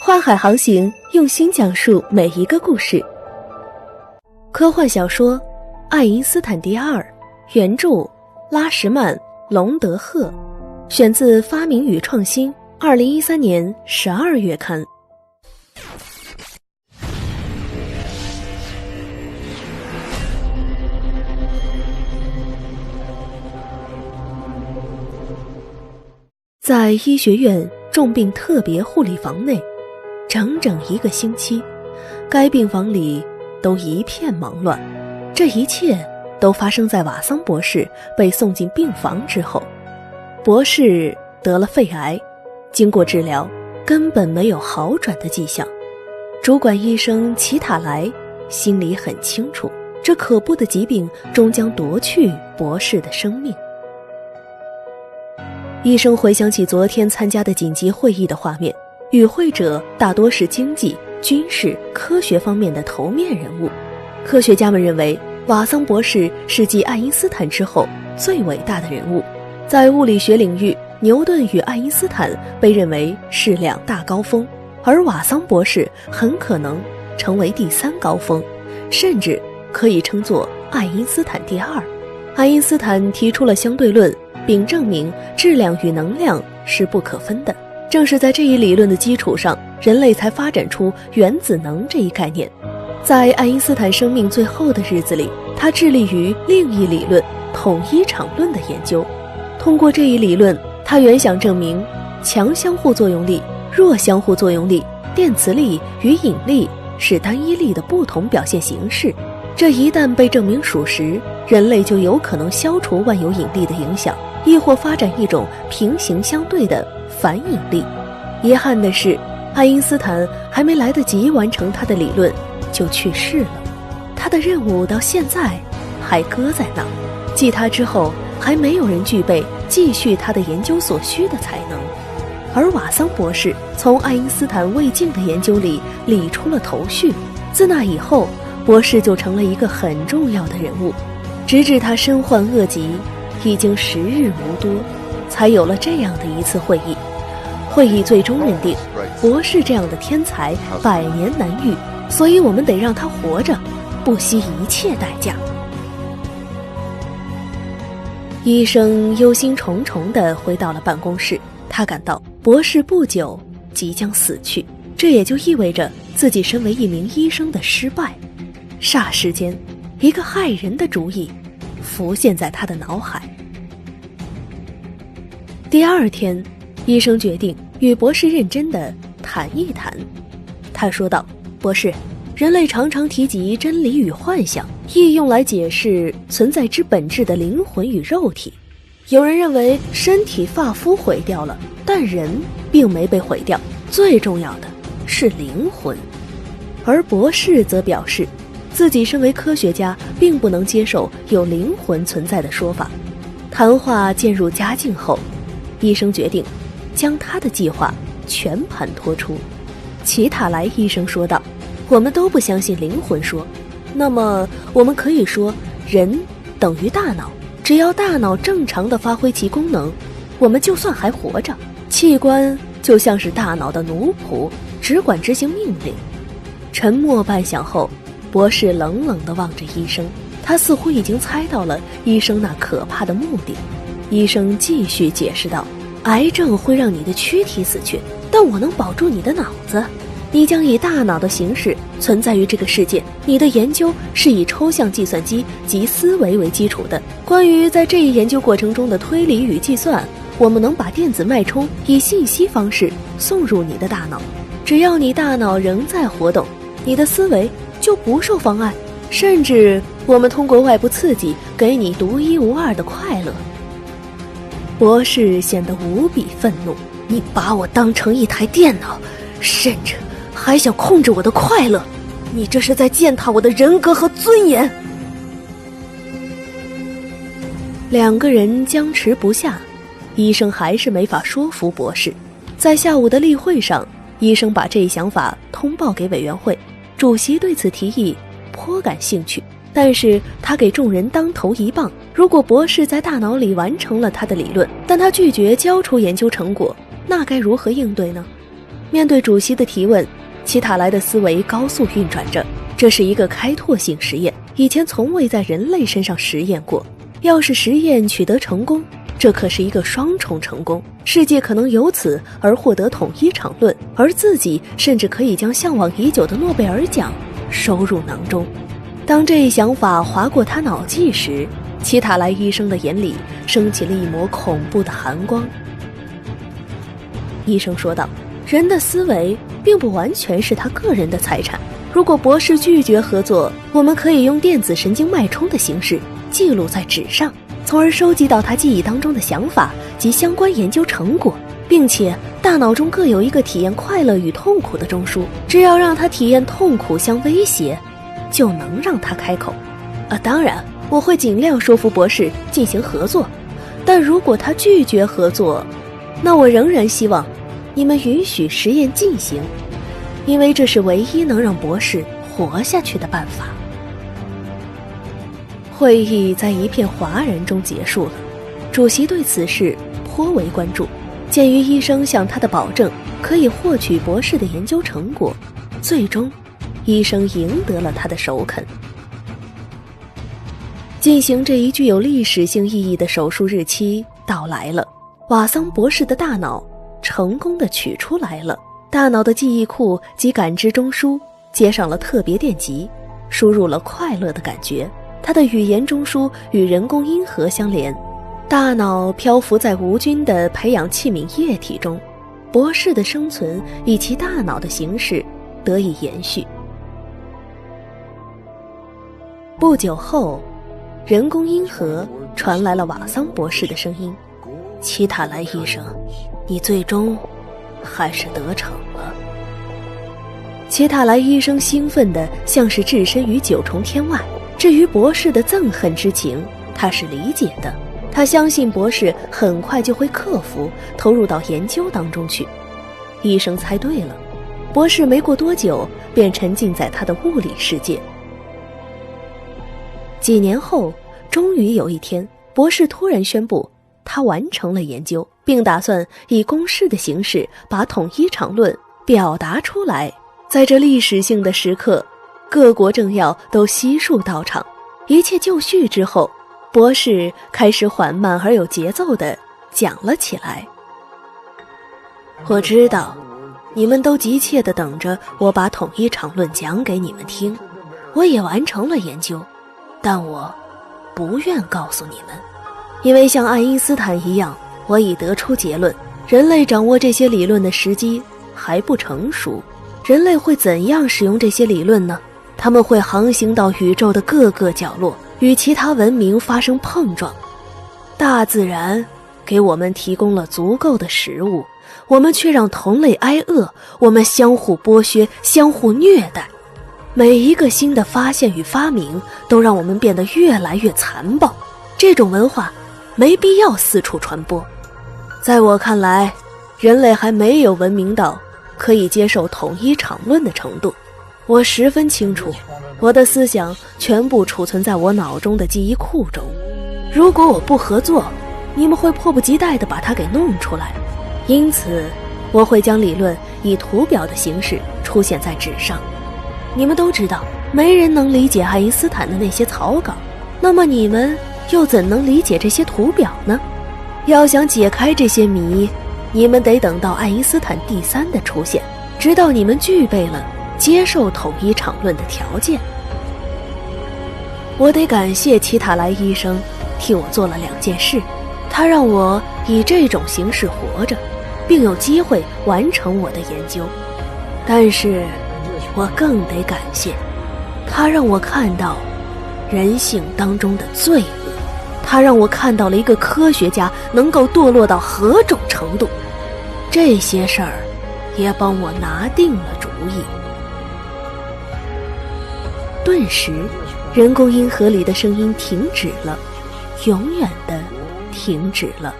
花海航行用心讲述每一个故事。科幻小说《爱因斯坦第二》，原著拉什曼·隆德赫，选自发明与创新2013年12月刊。在医学院重病特别护理房内，整整1个星期，该病房里都一片忙乱。这一切都发生在瓦桑博士被送进病房之后。博士得了肺癌，经过治疗，根本没有好转的迹象。主管医生齐塔莱心里很清楚，这可怖的疾病终将夺去博士的生命。医生回想起昨天参加的紧急会议的画面，与会者大多是经济、军事、科学方面的头面人物。科学家们认为，瓦桑博士是继爱因斯坦之后最伟大的人物。在物理学领域，牛顿与爱因斯坦被认为是2大高峰，而瓦桑博士很可能成为第3高峰，甚至可以称作爱因斯坦第2。爱因斯坦提出了相对论，并证明质量与能量是不可分的。正是在这一理论的基础上，人类才发展出原子能这一概念。在爱因斯坦生命最后的日子里，他致力于另一理论统一场论的研究。通过这一理论，他原想证明强相互作用力、弱相互作用力、电磁力与引力是单一力的不同表现形式。这一旦被证明属实，人类就有可能消除万有引力的影响，亦或发展一种平行相对的反引力。遗憾的是，爱因斯坦还没来得及完成他的理论就去世了，他的任务到现在还搁在那。继他之后，还没有人具备继续他的研究所需的才能。而瓦桑博士从爱因斯坦未尽的研究里理出了头绪，自那以后，博士就成了一个很重要的人物。直至他身患恶疾，已经时日无多，才有了这样的一次会议。会议最终认定，博士这样的天才100年难遇，所以我们得让他活着，不惜一切代价。医生忧心忡忡地回到了办公室，他感到博士不久即将死去，这也就意味着自己身为一名医生的失败。霎时间，一个害人的主意浮现在他的脑海。第2天，医生决定与博士认真地谈一谈。他说道：博士，人类常常提及真理与幻想，亦用来解释存在之本质的灵魂与肉体。有人认为身体发肤毁掉了，但人并没被毁掉，最重要的是灵魂。而博士则表示，自己身为科学家，并不能接受有灵魂存在的说法。谈话渐入佳境后，医生决定将他的计划全盘托出。齐塔莱医生说道：我们都不相信灵魂说，那么我们可以说人等于大脑，只要大脑正常地发挥其功能，我们就算还活着。器官就像是大脑的奴仆，只管执行命令。沉默半晌后，博士冷冷地望着医生，他似乎已经猜到了医生那可怕的目的。医生继续解释道：癌症会让你的躯体死去，但我能保住你的脑子。你将以大脑的形式存在于这个世界，你的研究是以抽象计算机及思维为基础的。关于在这一研究过程中的推理与计算，我们能把电子脉冲以信息方式送入你的大脑。只要你大脑仍在活动，你的思维就不受妨碍，甚至我们通过外部刺激给你独一无二的快乐。博士显得无比愤怒，你把我当成一台电脑，甚至还想控制我的快乐，你这是在践踏我的人格和尊严。2个人僵持不下，医生还是没法说服博士。在下午的例会上，医生把这一想法通报给委员会，主席对此提议颇感兴趣，但是他给众人当头一棒，如果博士在大脑里完成了他的理论，但他拒绝交出研究成果，那该如何应对呢？面对主席的提问，齐塔莱的思维高速运转着。这是一个开拓性实验，以前从未在人类身上实验过。要是实验取得成功，这可是一个双重成功，世界可能由此而获得统一场论，而自己甚至可以将向往已久的诺贝尔奖收入囊中。当这一想法划过他脑际时，齐塔莱医生的眼里升起了一抹恐怖的寒光。医生说道，人的思维并不完全是他个人的财产。如果博士拒绝合作，我们可以用电子神经脉冲的形式记录在纸上，从而收集到他记忆当中的想法及相关研究成果，并且大脑中各有一个体验快乐与痛苦的中枢，只要让他体验痛苦相威胁，就能让他开口。当然我会尽量说服博士进行合作，但如果他拒绝合作，那我仍然希望你们允许实验进行，因为这是唯一能让博士活下去的办法。会议在一片哗然中结束了，主席对此事颇为关注。鉴于医生向他的保证可以获取博士的研究成果，最终医生赢得了他的首肯。进行这一具有历史性意义的手术日期到来了，瓦桑博士的大脑成功地取出来了。大脑的记忆库及感知中枢接上了特别电极，输入了快乐的感觉。他的语言中枢与人工阴核相连，大脑漂浮在无菌的培养器皿液体中，博士的生存以其大脑的形式得以延续。不久后，人工阴核传来了瓦桑博士的声音：齐塔莱医生，你最终还是得逞了。齐塔莱医生兴奋得像是置身于九重天外，至于博士的憎恨之情，他是理解的。他相信博士很快就会克服，投入到研究当中去。医生猜对了，博士没过多久便沉浸在他的物理世界。几年后，终于有一天，博士突然宣布他完成了研究，并打算以公式的形式把统一场论表达出来。在这历史性的时刻，各国政要都悉数到场。一切就绪之后，博士开始缓慢而有节奏地讲了起来。我知道你们都急切地等着我把统一场论讲给你们听，我也完成了研究，但我不愿告诉你们，因为像爱因斯坦一样，我已得出结论，人类掌握这些理论的时机还不成熟。人类会怎样使用这些理论呢？他们会航行到宇宙的各个角落，与其他文明发生碰撞。大自然给我们提供了足够的食物，我们却让同类挨饿，我们相互剥削，相互虐待。每一个新的发现与发明都让我们变得越来越残暴。这种文化没必要四处传播。在我看来，人类还没有文明到可以接受统一场论的程度。我十分清楚，我的思想全部储存在我脑中的记忆库中。如果我不合作，你们会迫不及待地把它给弄出来。因此，我会将理论以图表的形式出现在纸上。你们都知道，没人能理解爱因斯坦的那些草稿，那么你们又怎能理解这些图表呢？要想解开这些谜，你们得等到爱因斯坦第三的出现，直到你们具备了接受统一场论的条件。我得感谢齐塔莱医生替我做了2件事，他让我以这种形式活着，并有机会完成我的研究。但是我更得感谢他让我看到人性当中的罪恶，他让我看到了一个科学家能够堕落到何种程度。这些事儿也帮我拿定了主意。顿时，人工阴核里的声音停止了，永远的停止了。